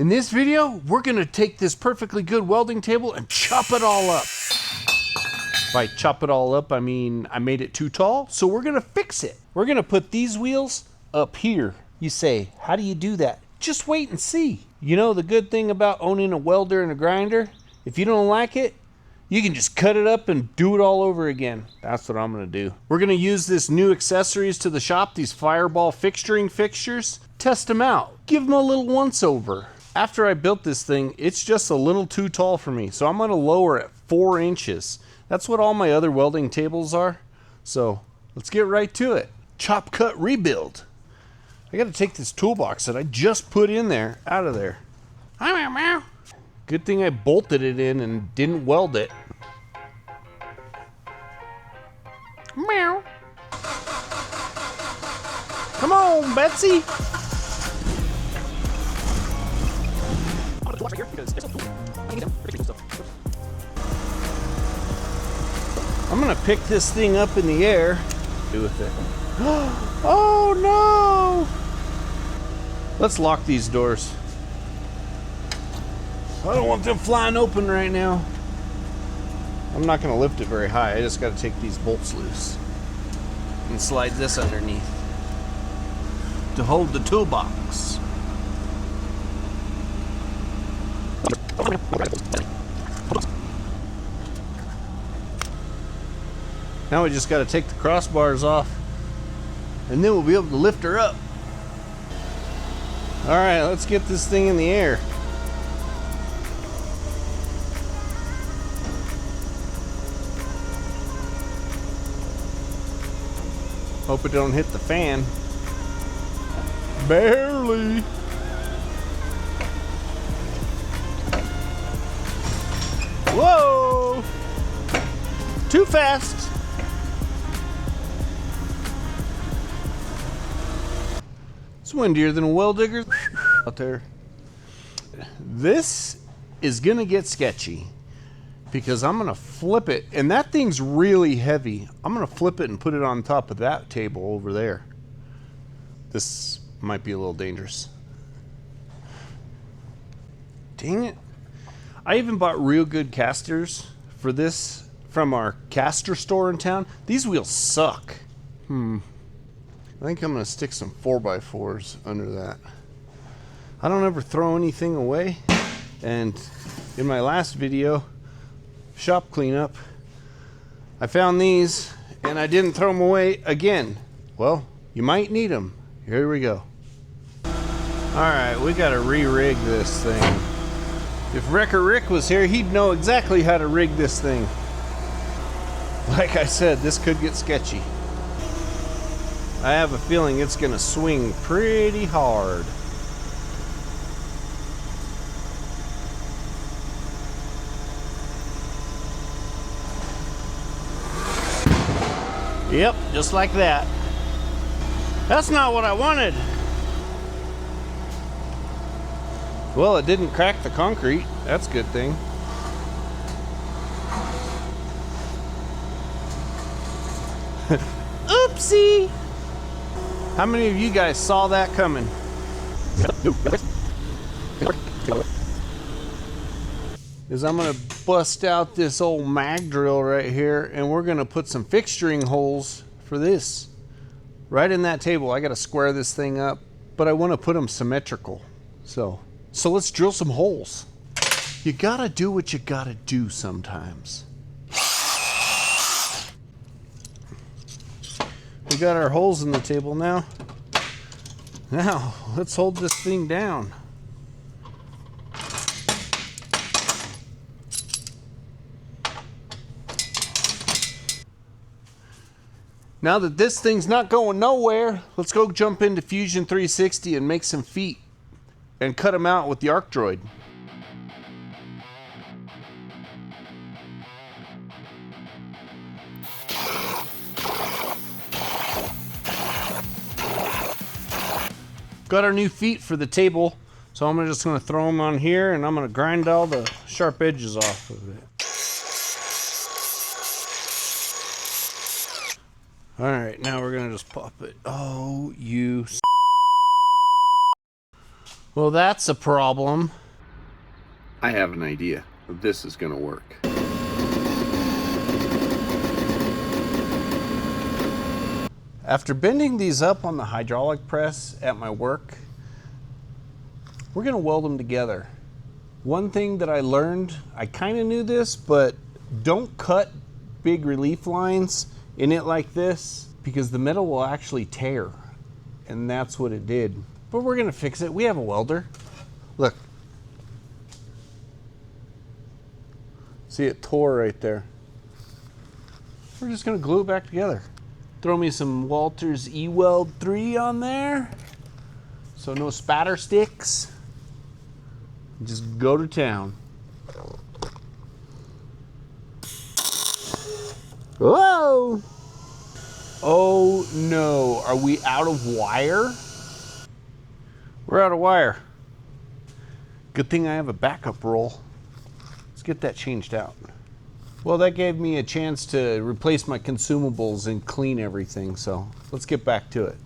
In this video, we're gonna take this perfectly good welding table and chop it all up. By chop it all up, I mean I made it too tall, so we're gonna fix it. We're gonna put these wheels up here. You say, how do you do that? Just wait and see. You know the good thing about owning a welder and a grinder? If you don't like it, you can just cut it up and do it all over again. That's what I'm gonna do. We're gonna use this new accessories to the shop, these Fireball fixturing fixtures. Test them out, give them a little once over. After I built this thing, it's just a little too tall for me, so I'm gonna lower it 4 inches. That's what all my other welding tables are. So let's get right to it. Chop, cut, rebuild. I gotta take this toolbox that I just put in there, out of there. Good thing I bolted it in and didn't weld it. Meow. Come on, Betsy. I'm gonna pick this thing up in the air. Do with it. Oh no! Let's lock these doors. I don't want them flying open right now. I'm not gonna lift it very high. I just gotta take these bolts loose and slide this underneath to hold the toolbox. Now we just got to take the crossbars off and then we'll be able to lift her up. All right, let's get this thing in the air. Hope it don't hit the fan. Barely. Whoa! Too fast. It's windier than a well digger out there. This is gonna get sketchy because I'm gonna flip it, and that thing's really heavy. I'm gonna flip it and put it on top of that table over there. This might be a little dangerous. Dang it. I even bought real good casters for this from our caster store in town. These wheels suck. I think I'm gonna stick some 4x4s under that. I don't ever throw anything away. And in my last video, shop cleanup, I found these and I didn't throw them away again. Well, you might need them. Here we go. All right, we gotta re-rig this thing. If Wrecker Rick was here, he'd know exactly how to rig this thing. Like I said, this could get sketchy. I have a feeling it's gonna swing pretty hard. Yep, just like that. That's not what I wanted. Well, it didn't crack the concrete. That's a good thing. Oopsie! How many of you guys saw that coming? Is I'm gonna bust out this old mag drill right here and we're gonna put some fixturing holes for this. Right in that table. I gotta square this thing up, but I wanna put them symmetrical. So let's drill some holes. You gotta do what you gotta do sometimes. We got our holes in the table now. Now, let's hold this thing down. Now that this thing's not going nowhere, let's go jump into Fusion 360 and make some feet and cut them out with the ArcDroid. Got our new feet for the table, so I'm just gonna throw them on here and I'm gonna grind all the sharp edges off of it. All right, now we're gonna just pop it. Oh, you Well, that's a problem. I have an idea. This is gonna work. After bending these up on the hydraulic press at my work, we're gonna weld them together. One thing that I learned, I kind of knew this, but don't cut big relief lines in it like this because the metal will actually tear. And that's what it did. But we're gonna fix it. We have a welder. Look. See, it tore right there. We're just gonna glue it back together. Throw me some Walters E-Weld 3 on there. So no spatter sticks. Just go to town. Whoa! Oh no, are we out of wire? We're out of wire. Good thing I have a backup roll. Let's get that changed out. Well, that gave me a chance to replace my consumables and clean everything, so let's get back to it.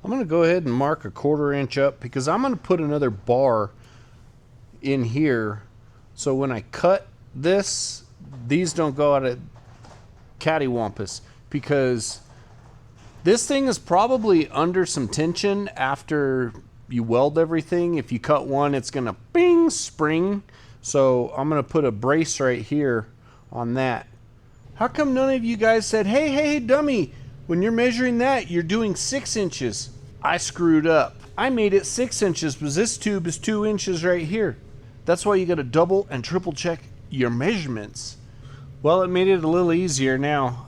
I'm gonna go ahead and mark a 1/4 inch up because I'm gonna put another bar in here so when I cut this, these don't go out of cattywampus, because this thing is probably under some tension after you weld everything. If you cut one, it's gonna bing spring. So I'm gonna put a brace right here on that. How come none of you guys said, hey, dummy, when you're measuring that, you're doing 6 inches? I screwed up. I made it 6 inches because this tube is 2 inches right here. That's why you gotta double and triple check your measurements. Well, it made it a little easier now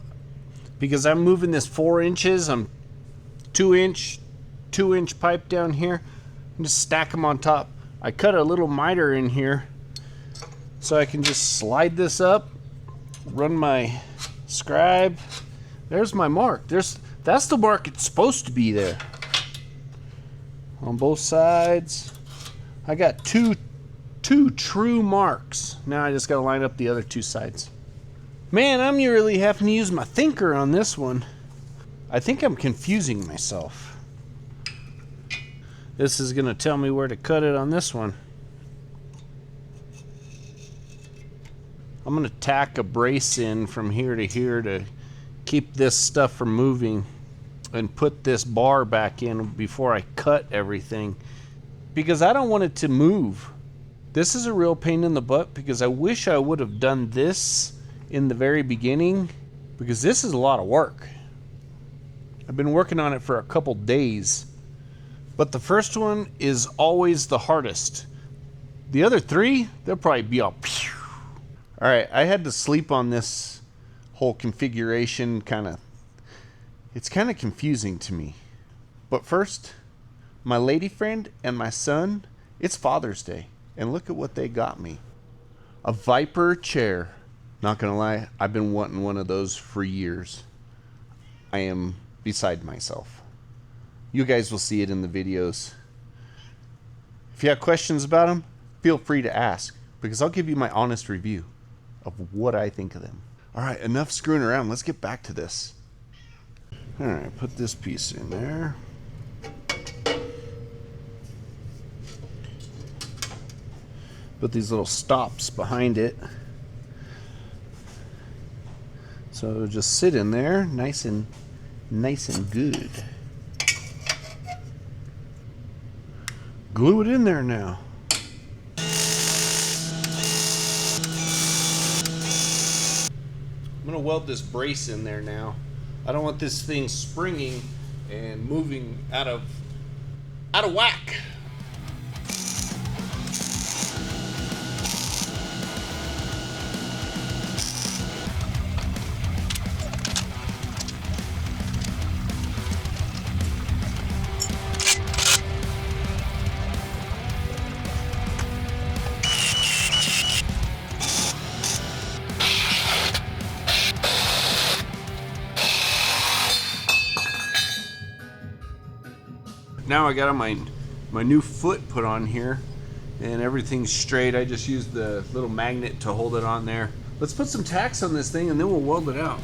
because I'm moving this 4 inches. I'm 2 inch pipe down here and just stack them on top. I cut a little miter in here so I can just slide this up, run my scribe. There's my mark. That's the mark it's supposed to be there. On both sides. I got two true marks. Now I just gotta line up the other 2 sides. Man, I'm really having to use my thinker on this one. I think I'm confusing myself. This is gonna tell me where to cut it on this one. I'm gonna tack a brace in from here to here to keep this stuff from moving and put this bar back in before I cut everything because I don't want it to move. This is a real pain in the butt because I wish I would have done this in the very beginning because this is a lot of work. I've been working on it for a couple days, but the first one is always the hardest. The other 3, they'll probably be all pew. All right, I had to sleep on this whole configuration it's kind of confusing to me. But first, my lady friend and my son, it's Father's Day, and look at what they got me. A Viper chair. Not gonna lie, I've been wanting one of those for years. I am beside myself. You guys will see it in the videos. If you have questions about them, feel free to ask, because I'll give you my honest review of what I think of them. All right, enough screwing around. Let's get back to this. All right, put this piece in there. Put these little stops behind it. So it'll just sit in there, nice and good. Glue it in there now. I'm gonna weld this brace in there now. I don't want this thing springing and moving out of whack. Now I got my new foot put on here and everything's straight. I just used the little magnet to hold it on there. Let's put some tacks on this thing and then we'll weld it out.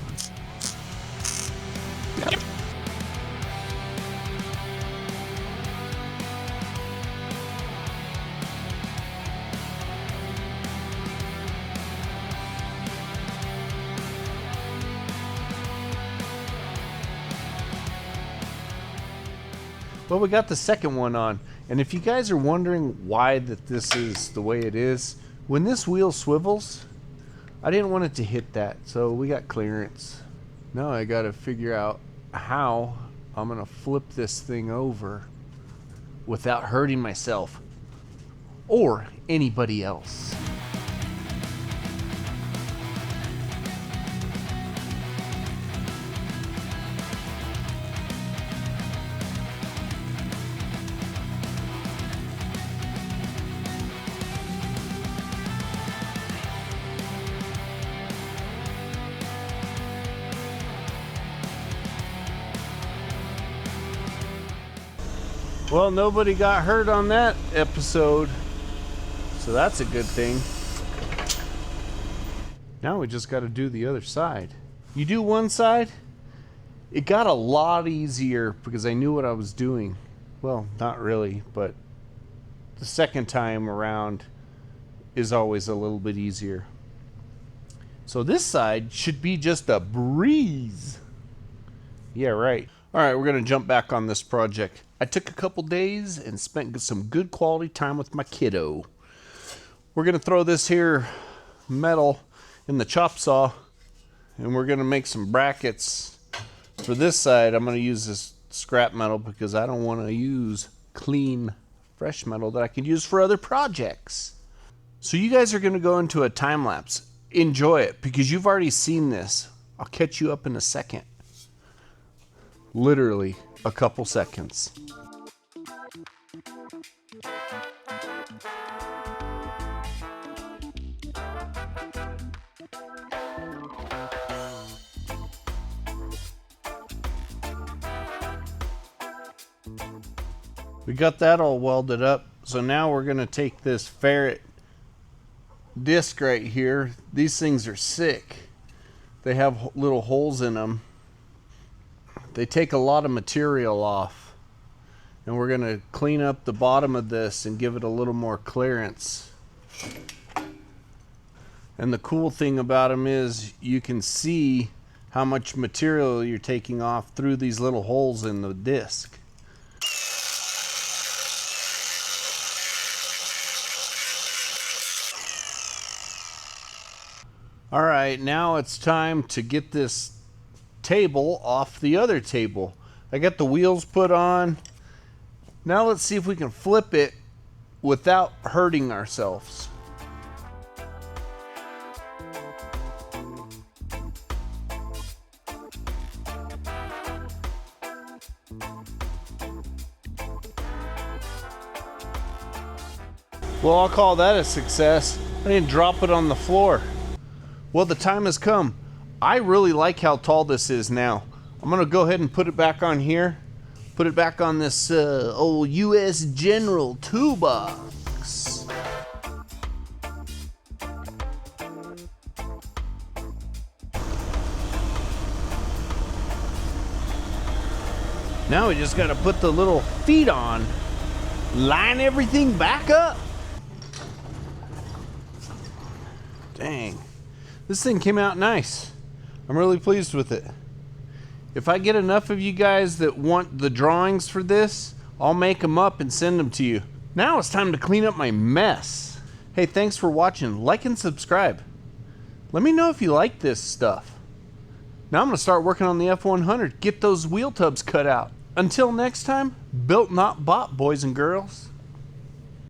Well, we got the second one on, and if you guys are wondering why this is the way it is, when this wheel swivels, I didn't want it to hit that, so we got clearance. Now I got to figure out how I'm going to flip this thing over without hurting myself or anybody else. Well, nobody got hurt on that episode, so that's a good thing. Now we just got to do the other side. You do one side, it got a lot easier because I knew what I was doing. Well, not really, but the second time around is always a little bit easier. So this side should be just a breeze. Yeah, right. All right, we're going to jump back on this project. I took a couple days and spent some good quality time with my kiddo. We're going to throw this here metal in the chop saw, and we're going to make some brackets. For this side, I'm going to use this scrap metal because I don't want to use clean, fresh metal that I can use for other projects. So you guys are going to go into a time lapse. Enjoy it because you've already seen this. I'll catch you up in a second. Literally a couple seconds. We got that all welded up. So now we're going to take this ferret disc right here. These things are sick. They have little holes in them. They take a lot of material off, and we're going to clean up the bottom of this and give it a little more clearance. And the cool thing about them is you can see how much material you're taking off through these little holes in the disc. All right, now it's time to get this table off the other table. I got the wheels put on. Now let's see if we can flip it without hurting ourselves. Well, I'll call that a success. I didn't drop it on the floor. Well, the time has come. I really like how tall this is now. I'm gonna go ahead and put it back on here. Put it back on this old US General toolbox. Now we just gotta put the little feet on. Line everything back up. Dang. This thing came out nice. I'm really pleased with it. If I get enough of you guys that want the drawings for this, I'll make them up and send them to you. Now it's time to clean up my mess. Hey, thanks for watching. Like and subscribe. Let me know if you like this stuff. Now I'm going to start working on the F100. Get those wheel tubs cut out. Until next time, built not bought, boys and girls.